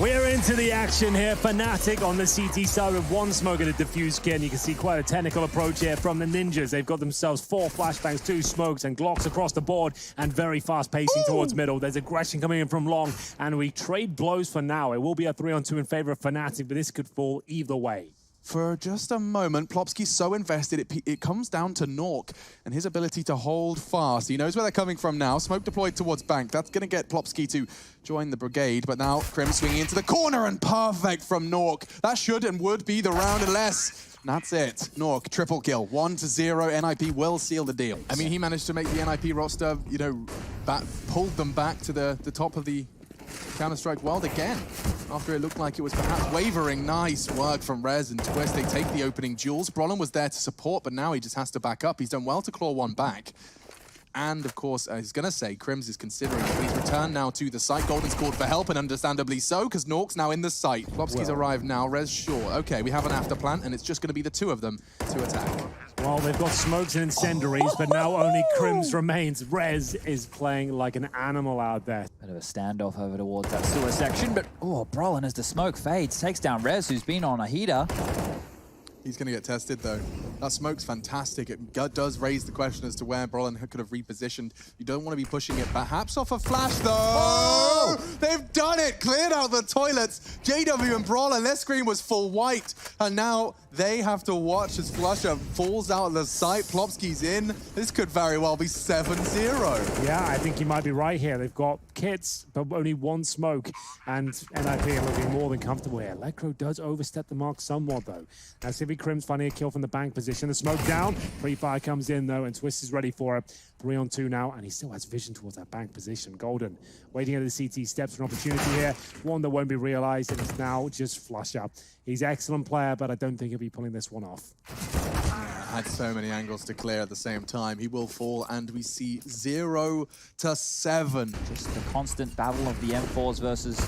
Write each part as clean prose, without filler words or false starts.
We're into the action here. Fnatic on the CT side with one smoke and a diffuse kit. You can see quite a technical approach here from the Ninjas. They've got themselves 4 flashbangs, 2 smokes, and Glocks across the board, and very fast pacing towards middle. There's aggression coming in from long, and we trade blows for now. It will be a 3-on-2 in favor of Fnatic, but this could fall either way. For just a moment, Plopski's so invested, it comes down to Nork and his ability to hold fast. He knows where they're coming from now. Smoke deployed towards Bank. That's going to get Plopski to join the brigade. But now Krim swinging into the corner, and perfect from Nork. That should and would be the round unless... That's it. Nork, triple kill. 1-0. NiP will seal the deal. I mean, he managed to make the NiP roster, you know, pulled them back to the top of the Counter-Strike world again, after it looked like it was perhaps wavering. Nice work from Rez and Twist. They take the opening duels. Brolin was there to support, but now he just has to back up. He's done well to claw one back. And, of course, I was going to say, Krims is considering it. He's returned now to the site. Golden's called for help, and understandably so, because Nork's now in the site. Plopski's arrived now. Rez, sure. Okay, we have an afterplant, and it's just going to be the 2 of them to attack. Well, they've got smokes and incendiaries, but now only Krims remains. Rez is playing like an animal out there. Bit of a standoff over towards that sewer section, but Brolin, as the smoke fades, takes down Rez, who's been on a heater. He's going to get tested, though. That smoke's fantastic. It does raise the question as to where Brolin could have repositioned. You don't want to be pushing it perhaps off a flash, though. Oh! They've done it! Cleared out the toilets. JW and Brolin, their screen was full white. And now they have to watch as Flusher falls out of the site. Plopski's in. This could very well be 7-0. Yeah, I think you might be right here. They've got kits, but only 1 smoke. And NiP are looking more than comfortable here. Lekro does overstep the mark somewhat, though. Now, Civi Krim's finding a kill from the bank position. The smoke down. Pre-fire comes in, though, and Twist is ready for it. 3-on-2 now, and he still has vision towards that bank position. Golden waiting at the CT steps for an opportunity here. One that won't be realized, and it's now just flush up. He's an excellent player, but I don't think he'll be pulling this one off. Had so many angles to clear at the same time. He will fall, and we see 0-7. Just the constant battle of the M4s versus...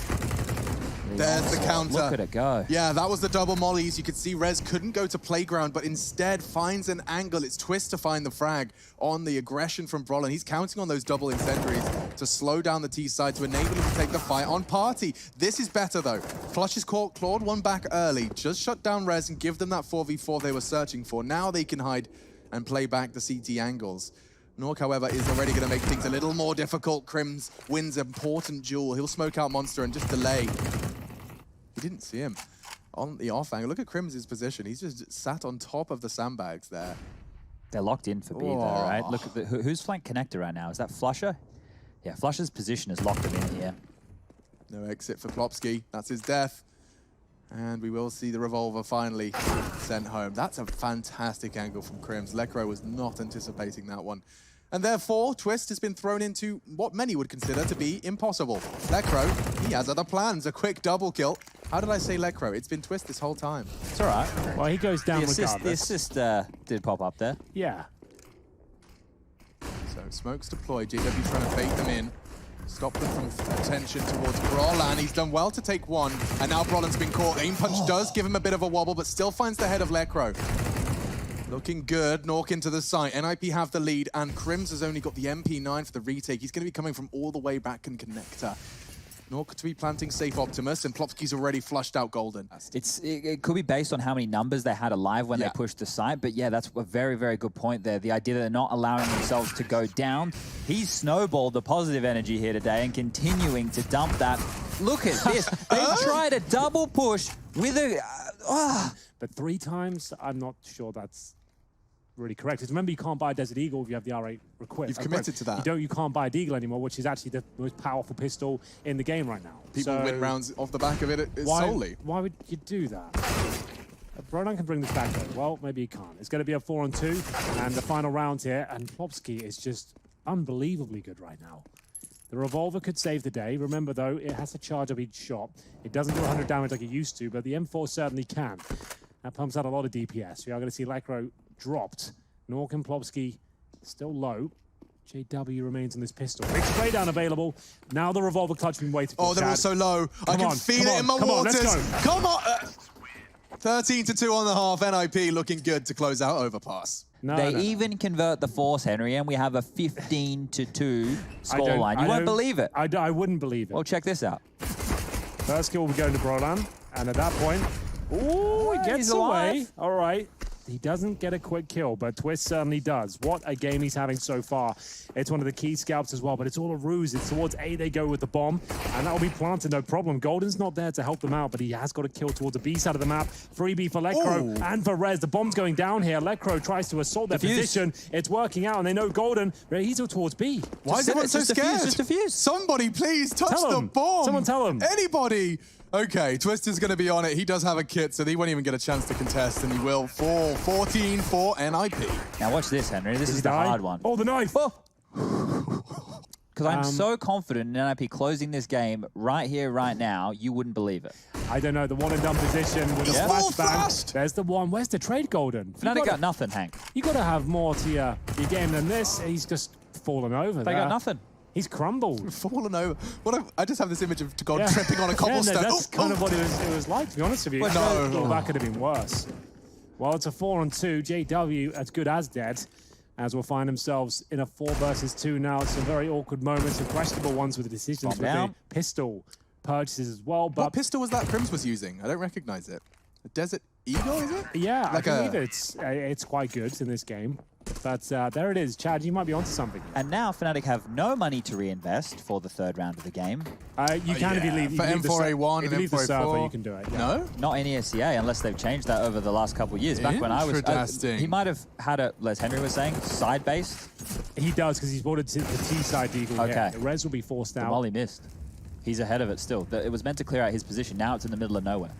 There's the counter. Look at it go. Yeah, that was the double mollies. You could see Rez couldn't go to playground, but instead finds an angle. It's Twist to find the frag on the aggression from Brolin. He's counting on those double incendiaries to slow down the T side to enable him to take the fight on Party. This is better, though. Flush has clawed one back early. Just shut down Rez and give them that 4v4 they were searching for. Now they can hide and play back the CT angles. Nork, however, is already going to make things a little more difficult. Krims wins an important duel. He'll smoke out Monster and just delay. We didn't see him on the off angle. Look at Krims' position. He's just sat on top of the sandbags there. They're locked in for B, though, right? Look at who's flank connector right now? Is that Flusher? Yeah, Flusher's position has locked him in here. No exit for Plopski. That's his death. And we will see the revolver finally sent home. That's a fantastic angle from Krims. Lekro was not anticipating that one. And therefore, Twist has been thrown into what many would consider to be impossible. Lekro, he has other plans. A quick double kill. How did I say Lekro? It's been Twist this whole time. It's all right. Well, he goes down regardless. The assist did pop up there. Yeah. So smokes deployed. JW trying to bait them in. Stop them from attention towards Brolin. He's done well to take one. And now Brolin's been caught. Aim punch does give him a bit of a wobble, but still finds the head of Lekro. Looking good. Nork into the site. NiP have the lead, and Krims has only got the MP9 for the retake. He's going to be coming from all the way back in connector. Nork to be planting safe Optimus, and Plopski's already flushed out Golden. It could be based on how many numbers they had alive when they pushed the site, but yeah, that's a very, very good point there. The idea that they're not allowing themselves to go down. He's snowballed the positive energy here today and continuing to dump that. Look at this. They've tried a double push with a... But 3 times, I'm not sure that's really correct. Because remember, you can't buy a Desert Eagle if you have the R8 equipped. You've committed to that. You can't buy a Deagle anymore, which is actually the most powerful pistol in the game right now. People win rounds off the back of it solely. Why would you do that? Brodan can bring this back though. Well, maybe he can't. It's going to be a 4-on-2 and the final round here, and Plopski is just unbelievably good right now. The revolver could save the day. Remember though, it has to charge up each shot. It doesn't do 100 damage like it used to, but the M4 certainly can. That pumps out a lot of DPS. We are going to see Lekro dropped. Nork and Plopski still low. JW remains on this pistol. Big spray down available. Now the revolver clutch been waiting for. Oh, they're all so low. I can feel it in my waters. Come on. 13-2 on the half. NiP looking good to close out Overpass. They even convert the Force, Henry, and we have a 15-2 scoreline. You won't believe it. I wouldn't believe it. Well, check this out. First kill will be going to Brolan, and at that point, ooh, he gets he's away. alive. All right. He doesn't get a quick kill, but Twist certainly does. What a game he's having so far. It's one of the key scalps as well, but it's all a ruse. It's towards A they go with the bomb, and that'll be planted, no problem. Golden's not there to help them out, but he has got a kill towards the B side of the map. Freebie for Lekro and for Rez. The bomb's going down here. Lekro tries to assault their position. It's working out, and they know Golden. He's towards B. Why is everyone so scared? Just defuse. Somebody please touch Tell the him. bomb. Someone tell him. Anybody. Okay, Twister's going to be on it. He does have a kit, so he won't even get a chance to contest, and he will fall 14 for NiP. Now watch this, Henry. This Does is he the die? hard one. Oh, the knife. Because I'm so confident in NiP closing this game right here, right now, you wouldn't believe it. I don't know, the one and done position with a full flashbang. flash. There's the one. Where's the trade, Golden? Fnatic got nothing, Hank. You got to have more to your game than this. He's just fallen over. They got nothing. He's crumbled. Fallen over. I just have this image of God tripping on a cobblestone. Yeah, no, that's kind of what it was like, to be honest with you. Well, no. That could have been worse. Well, it's a 4-on-2. JW as good as dead, as we'll find themselves in a 4 versus 2 now. Some very awkward moments and questionable ones with the decisions with the pistol purchases as well. But What pistol was that Prims was using? I don't recognize it. A Desert Eagle, is it? yeah, Like I believe it's quite good in this game. But there it is. Chad, you might be onto something. And now Fnatic have no money to reinvest for the 3rd round of the game. You can if you leave, for M4A1 if you leave and the server, M4A4. you can do it. Yeah. No? Not in ESCA, unless they've changed that over the last couple of years. Back when I was... Interesting. he might have had a, as Henry was saying, side-based. He does, because he's brought it to the T-side Deagle Okay. here. The Rez will be forced out. Molly missed. He's ahead of it still. It was meant to clear out his position. Now it's in the middle of nowhere.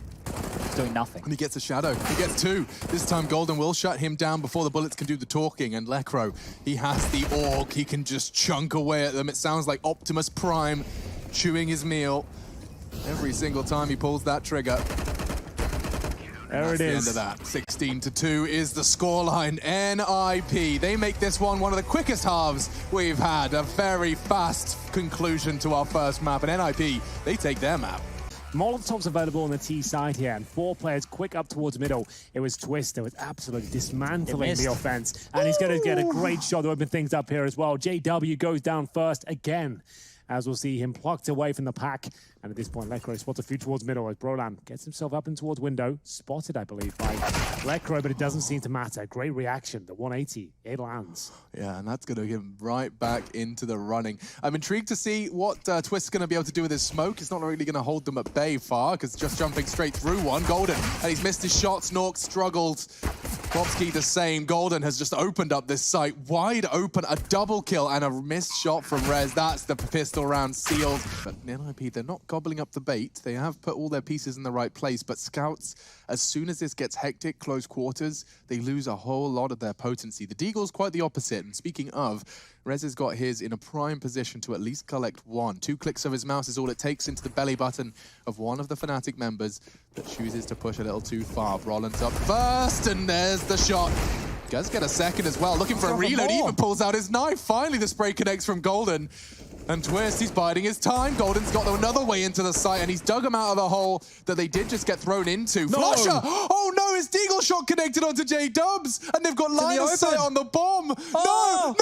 He's doing nothing. And he gets a shadow. He gets 2. This time Golden will shut him down before the bullets can do the talking. And Lekro, he has the AUG. He can just chunk away at them. It sounds like Optimus Prime chewing his meal every single time he pulls that trigger. There it The end is. of that. 16-2 is the scoreline. NiP. They make this one of the quickest halves we've had. A very fast conclusion to our first map. And NiP, they take their map. Molotov's available on the T side here, and 4 players quick up towards middle. It was Twist that was absolutely dismantling the offense, and he's going to get a great shot to open things up here as well. JW goes down first again, as we'll see him plucked away from the pack. And at this point, Lekro spots a few towards middle as Brolan gets himself up and towards window. Spotted, I believe, by Lekro, but it doesn't seem to matter. Great reaction. The 180, it lands. Yeah, and that's going to get him right back into the running. I'm intrigued to see what Twist's going to be able to do with his smoke. It's not really going to hold them at bay far, because just jumping straight through one. Golden, and he's missed his shots. Nork struggled. Klopski the same. Golden has just opened up this site wide open. A double kill and a missed shot from Rez. That's the pistol round sealed. But NiP, they're not gobbling up the bait. They have put all their pieces in the right place, but Scouts, as soon as this gets hectic, close quarters, they lose a whole lot of their potency. The Deagle's quite the opposite, and speaking of, Rez has got his in a prime position to at least collect 1. 2 clicks of his mouse is all it takes into the belly button of one of the Fnatic members that chooses to push a little too far. Rollins up first, and there's the shot. Does get a second as well, looking for a reload. He even pulls out his knife. Finally, the spray connects from Golden. And Twist, he's biding his time. Golden's got another way into the site, and he's dug him out of the hole that they did just get thrown into. No. Flusher! Oh no, his Deagle shot connected onto J-Dubs, and they've got line of sight on the bomb. Oh.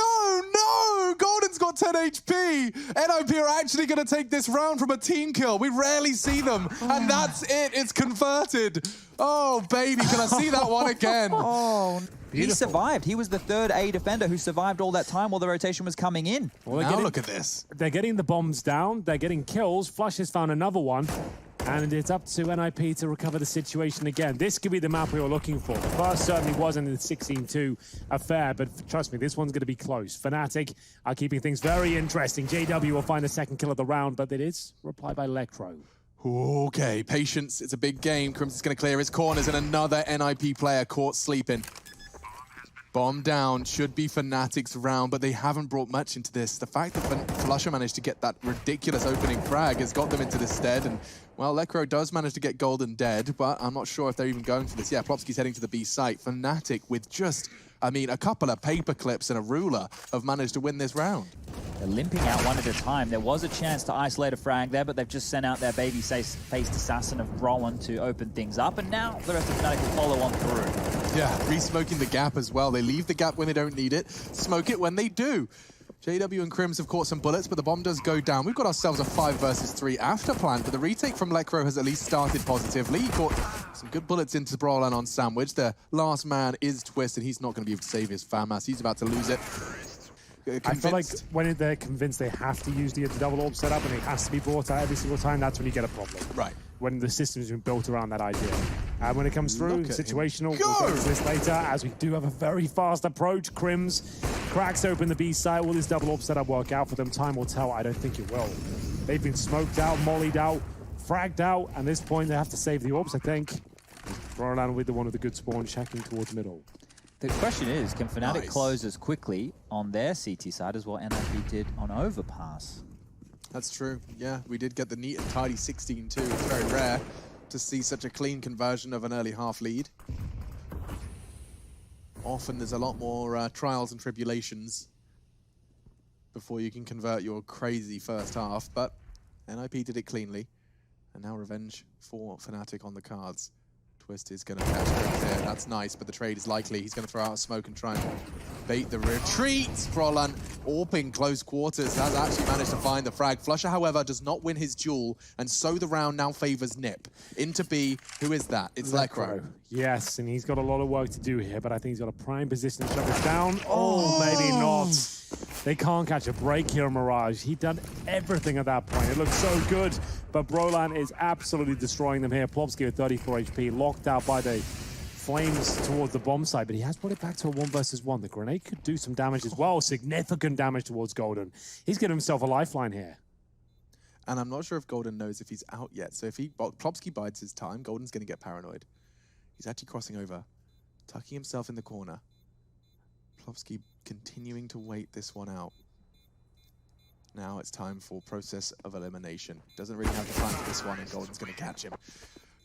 No! Golden's got 10 HP. NiP are actually going to take this round from a team kill. We rarely see them, and that's it. It's converted. Oh, baby, can I see that one again? Oh, he Beautiful. survived. He was the 3rd A defender who survived all that time while the rotation was coming in. Well, Now look at this. They're getting the bombs down. They're getting kills. Flush has found another one. And it's up to NiP to recover the situation again. This could be the map we were looking for. The first certainly wasn't in the 16-2 affair, but trust me, this one's going to be close. Fnatic are keeping things very interesting. JW will find the second kill of the round, but it is replied by Lekro. Okay, patience. It's a big game. Crimson's going to clear his corners, and another NiP player caught sleeping. Bomb down, should be Fnatic's round, but they haven't brought much into this. The fact that Flusher managed to get that ridiculous opening frag has got them into this stead, and, well, Lekro does manage to get Golden dead, but I'm not sure if they're even going for this. Yeah, Plopski's heading to the B site. Fnatic with just, I mean, a couple of paper clips and a ruler have managed to win this round. They're limping out one at a time. There was a chance to isolate a frag there, but they've just sent out their baby-faced assassin of Rowan to open things up, and now the rest of Fnatic will follow on through. Yeah, re-smoking the gap as well. They leave the gap when they don't need it, smoke it when they do. JW and Crims have caught some bullets, but the bomb does go down. We've got ourselves a 5 versus 3 after plan, but the retake from Lekro has at least started positively. He caught some good bullets into Brawlan on Sandwich. The last man is Twist, and he's not going to be able to save his FAMAS. He's about to lose it. I feel like when they're convinced they have to use the double orb setup and it has to be brought out every single time, that's when you get a problem. Right. When the system's been built around that idea. And when it comes through, situational, we'll go get to this later, as we do have a very fast approach. Crims cracks open the B site. Will this double orb setup work out for them? Time will tell. I don't think it will. They've been smoked out, mollied out, fragged out. At this point, they have to save the orbs, I think. Brawlan with the one of the good spawn, checking towards middle. The question is, can Fnatic close as quickly on their CT side as what NiP did on Overpass? That's true. Yeah, we did get the neat and tidy 16 too. It's very rare to see such a clean conversion of an early half lead. Often there's a lot more trials and tribulations before you can convert your crazy first half, but NiP did it cleanly. And now revenge for Fnatic on the cards. Twist is going to catch Crims there. That's nice, but the trade is likely. He's going to throw out a smoke and try and bait the retreat. Brawlan, AWPing close quarters, has actually managed to find the frag. Flusher, however, does not win his duel, and so the round now favors NiP. Into B, who is that? It's Lekro. Yes, and he's got a lot of work to do here, but I think he's got a prime position to shut this down. Oh, maybe not. They can't catch a break here, Mirage. He'd done everything at that point. It looked so good, but Brawlan is absolutely destroying them here. Plopsky with 34 HP, locked out by the flames towards the bomb site, but he has put it back to a 1 versus 1. The grenade could do some damage as well, significant damage towards Golden. He's getting himself a lifeline here. And I'm not sure if Golden knows if he's out yet. So if Plopsky bides his time, Golden's going to get paranoid. He's actually crossing over, tucking himself in the corner. Plopsky continuing to wait this one out. Now it's time for process of elimination. Doesn't really have the time for this one, and Golden's going to catch him.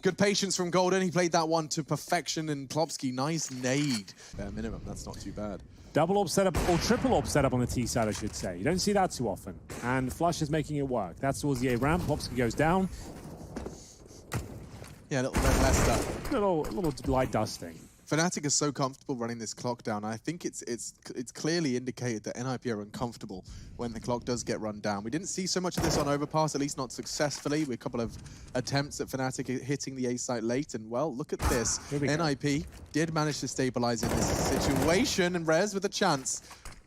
Good patience from Golden. He played that one to perfection, and Plopsky, nice nade. Bare minimum, that's not too bad. Double orb setup, or triple orb setup on the T side, I should say. You don't see that too often. And Flush is making it work. That's towards the A ramp. Plopsky goes down. Yeah, a little red Leicester. Little light dusting. Fnatic is so comfortable running this clock down. I think it's clearly indicated that NiP are uncomfortable when the clock does get run down. We didn't see so much of this on Overpass, at least not successfully. With a couple of attempts at Fnatic hitting the A site late, and well, look at this. NiP did manage to stabilize in this situation, and Rez with a chance.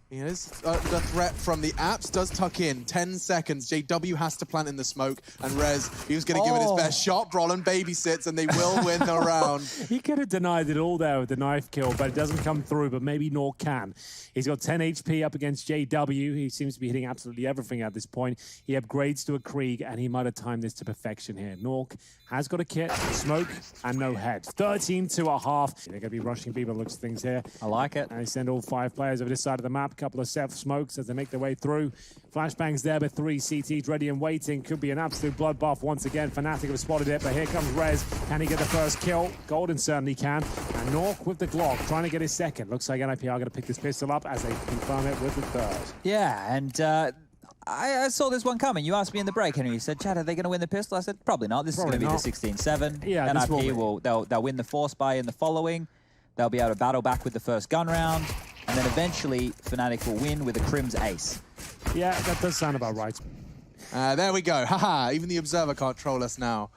Here's the threat from the apps, does tuck in. 10 seconds. JW has to plant in the smoke, and Rez, he was going to give it his best shot. Brawlan babysits, and they will win the round. He could have denied it all there with the knife kill, but it doesn't come through, but maybe Nork can. He's got 10 HP up against JW. He seems to be hitting absolutely everything at this point. He upgrades to a Krieg, and he might have timed this to perfection here. Nork has got a kit, smoke, and no head. 13 to a half. They're going to be rushing people, looks at things here. I like it. And they send all 5 players over this side of the map. Couple of self smokes as they make their way through. Flashbangs there, but 3 CTs ready and waiting. Could be an absolute bloodbath once again. Fnatic have spotted it, but here comes Rez. Can he get the first kill? Golden certainly can. And Nork with the Glock, trying to get his second. Looks like NiP are going to pick this pistol up as they confirm it with the third. Yeah, and I saw this one coming. You asked me in the break, Henry. You said, Chad, are they going to win the pistol? I said, probably not. This is going to be the 16-7. Yeah, NiP they'll win the force buy in the following. They'll be able to battle back with the first gun round. And then eventually, Fnatic will win with a Crims ace. Yeah, that does sound about right. There we go. Haha, even the Observer can't troll us now.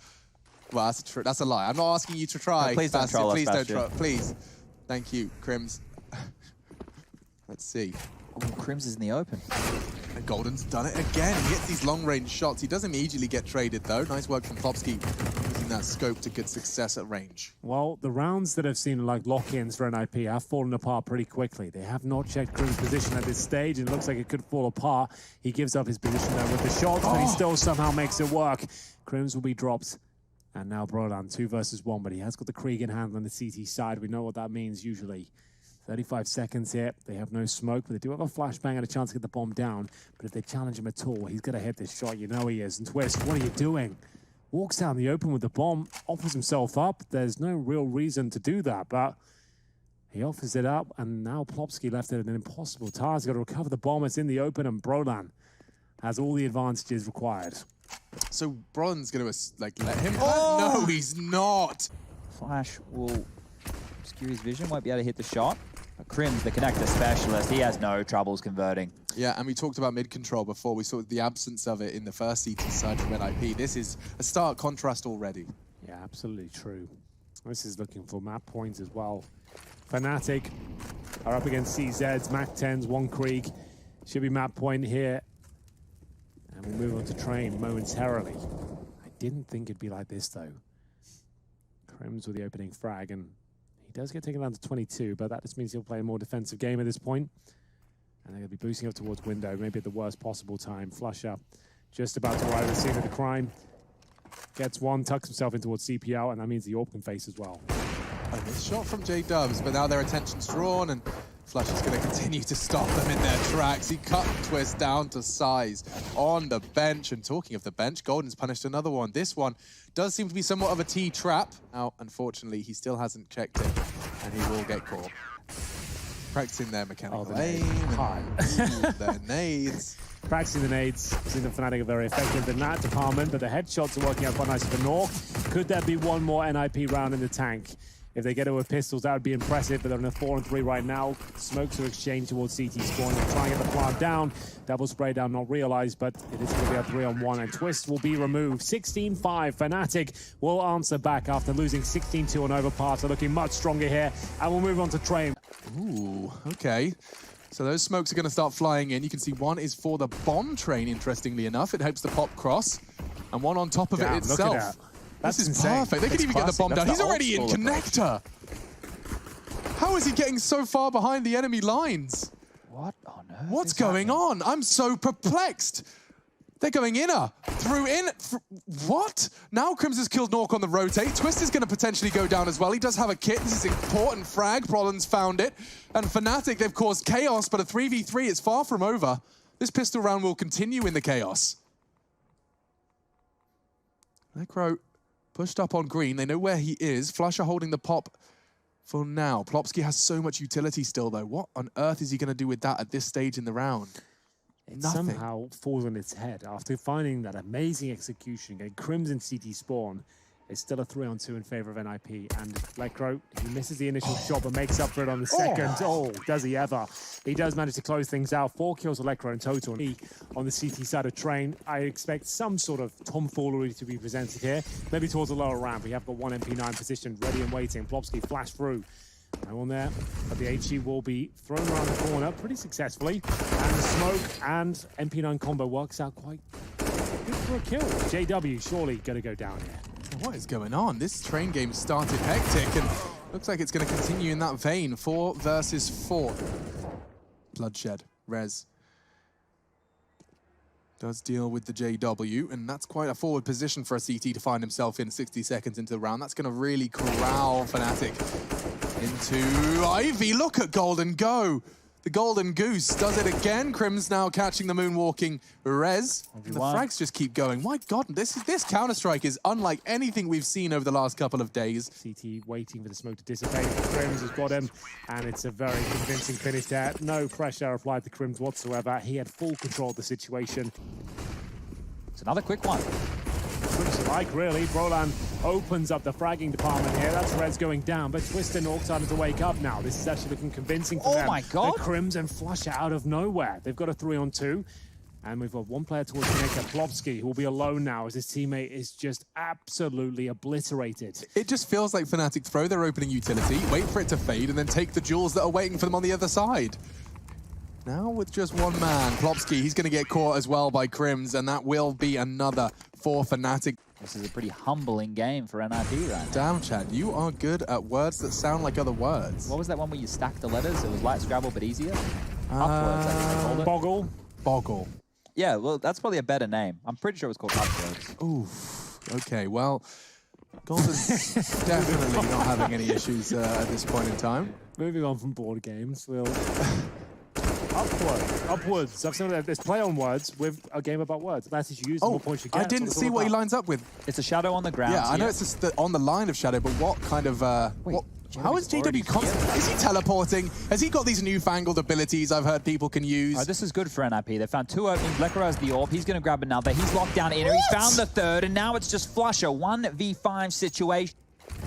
Well, that's a lie. I'm not asking you to try. No, please don't troll us, Please don't Bastion. troll. Please. Thank you, Crims. Let's see. Oh, Crims is in the open. And Golden's done it again. He hits these long-range shots. He does immediately get traded, though. Nice work from Plopsky, using that scope to get success at range. Well, the rounds that have seen like lock-ins for NiP have fallen apart pretty quickly. They have not checked Crims' position at this stage, and it looks like it could fall apart. He gives up his position there with the shots, but he still somehow makes it work. Crims will be dropped. And now Brawlan, 2 versus 1, but he has got the Krieg in hand on the CT side. We know what that means usually. 35 seconds here. They have no smoke, but they do have a flashbang and a chance to get the bomb down. But if they challenge him at all, he's going to hit this shot. You know he is. And Twist, what are you doing? Walks out in the open with the bomb, offers himself up. There's no real reason to do that, but he offers it up, and now Plopsky left it at an impossible task. He's got to recover the bomb. It's in the open, and Brawlan has all the advantages required. So Brawlan's going to let him... No, he's not! Flash will obscure his vision, won't be able to hit the shot. But Crims, the connector specialist, he has no troubles converting. Yeah, and we talked about mid-control before. We saw the absence of it in the first CT side from NiP. This is a stark contrast already. Yeah, absolutely true. This is looking for map points as well. Fnatic are up against CZs, Mac 10s, One Krieg. Should be map point here. And we'll move on to Train momentarily. I didn't think it'd be like this, though. Crims with the opening frag, and he does get taken down to 22, but that just means he'll play a more defensive game at this point. And they're going to be boosting up towards window, maybe at the worst possible time. Flusher just about to arrive at the scene of the crime. Gets one, tucks himself in towards CPL, and that means the AWP can face as well. A missed shot from J-Dubs, but now their attention's drawn, and Flush is going to continue to stop them in their tracks. He cut Twist down to size on the bench. And talking of the bench, Golden's punished another one. This one does seem to be somewhat of a T-trap. Now, unfortunately, he still hasn't checked it, and he will get caught. Practicing their mechanical aim. Their nades. Practicing the nades. Seems that Fnatic are very effective in that department, but the headshots are working out quite nicely for North. Could there be one more NiP round in the tank? If they get it with pistols, that would be impressive, but they're in a 4-3 right now. Smokes are exchanged towards CT spawn. They're trying to get the plant down. Double spray down, not realized, but it is going to be a 3-on-1, and Twist will be removed. 16-5, Fnatic will answer back after losing 16-2 on Overpass. They're looking much stronger here, and we'll move on to Train. Ooh, okay. So those smokes are going to start flying in. You can see one is for the bomb train, interestingly enough. It hopes the pop cross, and one on top of it itself. Look at that. That's this is insane. perfect. They can even get the bomb down. He's already in connector. How is he getting so far behind the enemy lines? What on earth? What's going on? I'm so perplexed. They're going inner. Through in. What? Now Crims has killed Nork on the rotate. Twist is going to potentially go down as well. He does have a kit. This is important frag. Prolin's found it. And Fnatic, they've caused chaos, but a 3v3 is far from over. This pistol round will continue in the chaos. Necro pushed up on green. They know where he is. Flusher holding the pop for now. Plopsky has so much utility still, though. What on earth is he going to do with that at this stage in the round? It Nothing. somehow falls on its head after finding that amazing execution. Getting Crimson CT spawn. It's still a 3-on-2 in favor of NiP. And Lekro, he misses the initial shot, but makes up for it on the second. Oh, does he ever? He does manage to close things out. 4 kills for Lekro in total. On the CT side of Train, I expect some sort of tomfoolery to be presented here. Maybe towards the lower ramp. We have got one MP9 positioned, ready and waiting. Plopsky flashed through. No one there, but the HE will be thrown around the corner pretty successfully. And the smoke and MP9 combo works out quite good for a kill. JW surely going to go down here. What is going on? This Train game started hectic, and looks like it's going to continue in that vein. 4 versus 4. Bloodshed. Rez does deal with the JW, and that's quite a forward position for a CT to find himself in 60 seconds into the round. That's going to really corral Fnatic into Ivy. Look at Golden go. The Golden Goose does it again. Crims now catching the moonwalking Rez. And the frags just keep going. My God, this Counter-Strike is unlike anything we've seen over the last couple of days. CT waiting for the smoke to dissipate. Crims has got him, and it's a very convincing finish there. No pressure applied to Crims whatsoever. He had full control of the situation. It's another quick one. Like really, Brolan opens up the fragging department here. That's Reds going down, but Twist and Orc starting to wake up now. This is actually looking convincing for them. Oh my God! The Crims and Flusher out of nowhere. They've got a 3-on-2, and we've got one player towards Connector, Plopsky, who will be alone now as his teammate is just absolutely obliterated. It just feels like Fnatic throw their opening utility, wait for it to fade, and then take the jewels that are waiting for them on the other side. Now with just one man, Plopsky, he's going to get caught as well by Crims, and that will be another for Fnatic. This is a pretty humbling game for NiP right now. Damn, Chad, you are good at words that sound like other words. What was that one where you stacked the letters? It was light Scrabble, but easier? Upwards, I think they called it. Boggle. Boggle. Yeah, well, that's probably a better name. I'm pretty sure it was called Upwards. Oof. Okay, well, Golden's definitely not having any issues at this point in time. Moving on from board games, we'll... Upwards. I've seen that there's play on words with a game about words. That's if you use the more points you get. I didn't see what he lines up with. It's a shadow on the ground. Yeah, I know it's just on the line of shadow, but what kind of... how is JW constant? Is he teleporting? Has he got these newfangled abilities I've heard people can use? This is good for NiP. They found 2 openings. Lekro has the AWP. He's going to grab another. He's locked down inner. He's found the 3rd, and now it's just Flusher. 1v5 situation.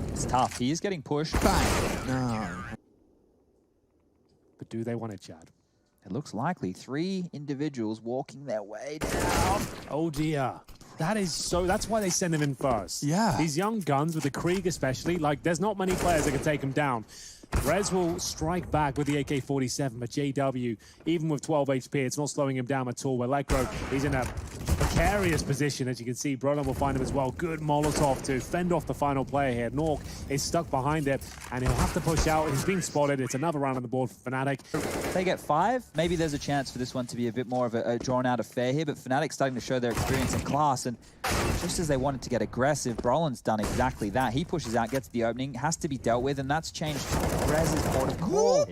It's tough. He is getting pushed. Bang. No. But do they want it, Chad? It looks likely 3 individuals walking their way down. Oh dear. That's why they send him in first. Yeah. These young guns with the Krieg especially, like there's not many players that can take him down. Rez will strike back with the AK-47, but JW, even with 12 HP, it's not slowing him down at all. Where Lekro, he's in a precarious position, as you can see. Brolan will find him as well. Good Molotov to fend off the final player here. Nork is stuck behind it, and he'll have to push out. He's being spotted. It's another round on the board for Fnatic. If they get 5, maybe there's a chance for this one to be a bit more of a drawn-out affair here, but Fnatic's starting to show their experience and class, and just as they wanted to get aggressive, Brolan's done exactly that. He pushes out, gets the opening, has to be dealt with, and that's changed Rez's port of call.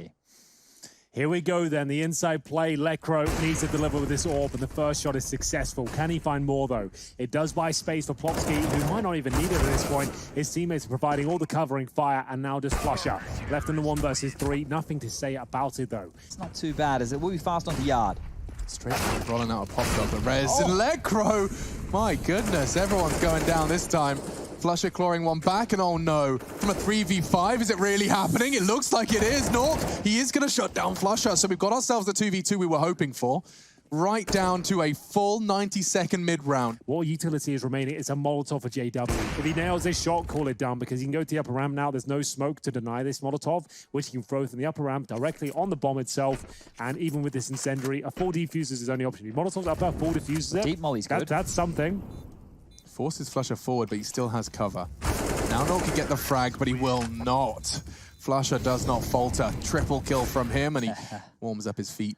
Here we go then, the inside play. Lekro needs to deliver with this AWP, and the first shot is successful. Can he find more though? It does buy space for Plopsky, who might not even need it at this point. His teammates are providing all the covering fire, and now just Flusher. Left in the 1 versus 3, nothing to say about it though. It's not too bad, as it will be fast onto Yard. Straight rolling out a pop shot, but Rez and Lekro. My goodness, everyone's going down this time. Flusher clawing one back, and oh no. From a 3v5, is it really happening? It looks like it is. Nork, he is going to shut down Flusher. So we've got ourselves the 2v2 we were hoping for. Right down to a full 90-second mid-round. What utility is remaining? It's a Molotov for JW. If he nails this shot, call it done, because he can go to the upper ramp now. There's no smoke to deny this Molotov, which he can throw from the upper ramp directly on the bomb itself. And even with this incendiary, a 4 defusers is the only option. Molotov's upper, 4 diffusers it. Deep molly's good. That's something. Forces Flusher forward, but he still has cover. Now Nork can get the frag, but he will not. Flusher does not falter. Triple kill from him, and he warms up his feet.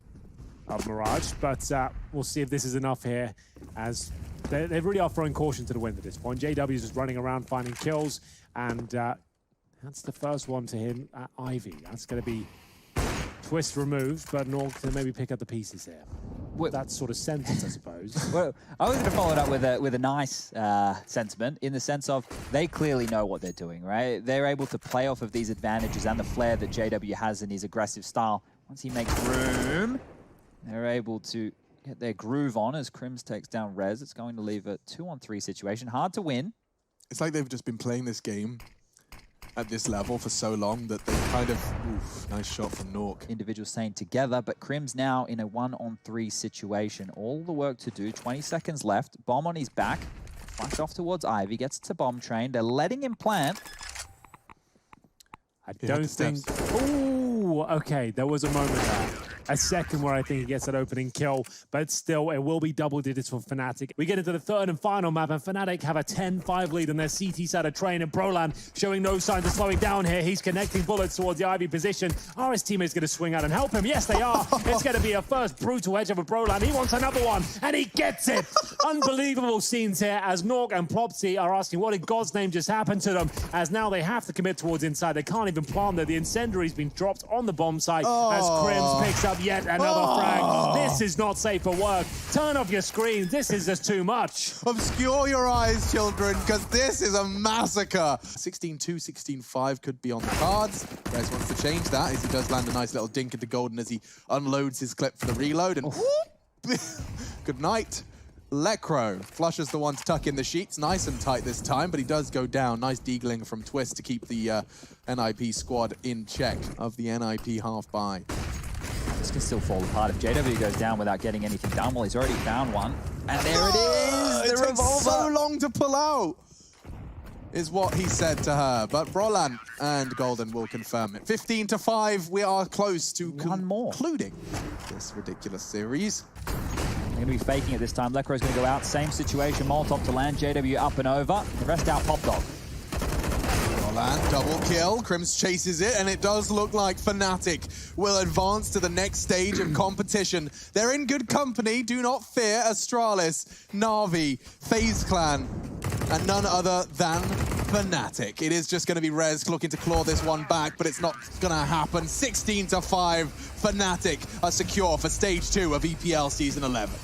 Mirage, but we'll see if this is enough here, as they really are throwing caution to the wind at this point. JW is just running around finding kills, and that's the first one to him at Ivy. That's going to be twist removed, but Nork can maybe pick up the pieces here. That sort of sentence, I suppose. Well, I was going to follow it up with a nice sentiment, in the sense of they clearly know what they're doing, right? They're able to play off of these advantages and the flair that JW has in his aggressive style. Once he makes room, they're able to get their groove on as Crims takes down Rez. It's going to leave a 2-on-3 situation. Hard to win. It's like they've just been playing this game at this level for so long that they kind of... Oof, nice shot from Nork. Individuals staying together, but Crims now in a 1-on-3 situation. All the work to do, 20 seconds left. Bomb on his back. Flash off towards Ivy, gets to bomb train. They're letting him plant. I don't think... Ooh, okay, there was a moment there. A second where I think he gets that opening kill, but still, it will be double digits for Fnatic. We get into the third and final map, and Fnatic have a 10-5 lead on their CT side of train, and Brolan showing no signs of slowing down here. He's connecting bullets towards the Ivy position. Are his teammates going to swing out and help him? Yes, they are. It's going to be a first brutal headshot for Brolan. He wants another one, and he gets it. Unbelievable scenes here as Nork and Plopsy are asking what in God's name just happened to them, as now they have to commit towards inside. They can't even plant there. The incendiary's been dropped on the bomb site as Crims picks up yet another frag. This is not safe for work. Turn off your screen. This is just too much. Obscure your eyes, children, because this is a massacre. 16-2, 16-5 could be on the cards. Rez wants to change that as he does land a nice little dink into Golden as he unloads his clip for the reload. And whoop! Good night. Lekro. Flusher's the one to tuck in the sheets. Nice and tight this time, but he does go down. Nice deagling from Twist to keep the NiP squad in check of the NiP half-buy. This can still fall apart if JW goes down without getting anything done. Well, he's already found one. And there it is! It takes so long to pull out, is what he said to her. But Brolan and Golden will confirm it. 15-5, we are close to concluding this ridiculous series. They're going to be faking it this time. Lekro's going to go out. Same situation. Molotov to land. JW up and over. The rest out. Pop Dog. Brolan, double kill. Crims chases it, and it does look like Fnatic will advance to the next stage of competition. They're in good company. Do not fear Astralis, Na'Vi, FaZe Clan, and none other than Fnatic. It is just going to be Rez looking to claw this one back, but it's not going to happen. 16-5, Fnatic are secure for stage 2 of EPL Season 11.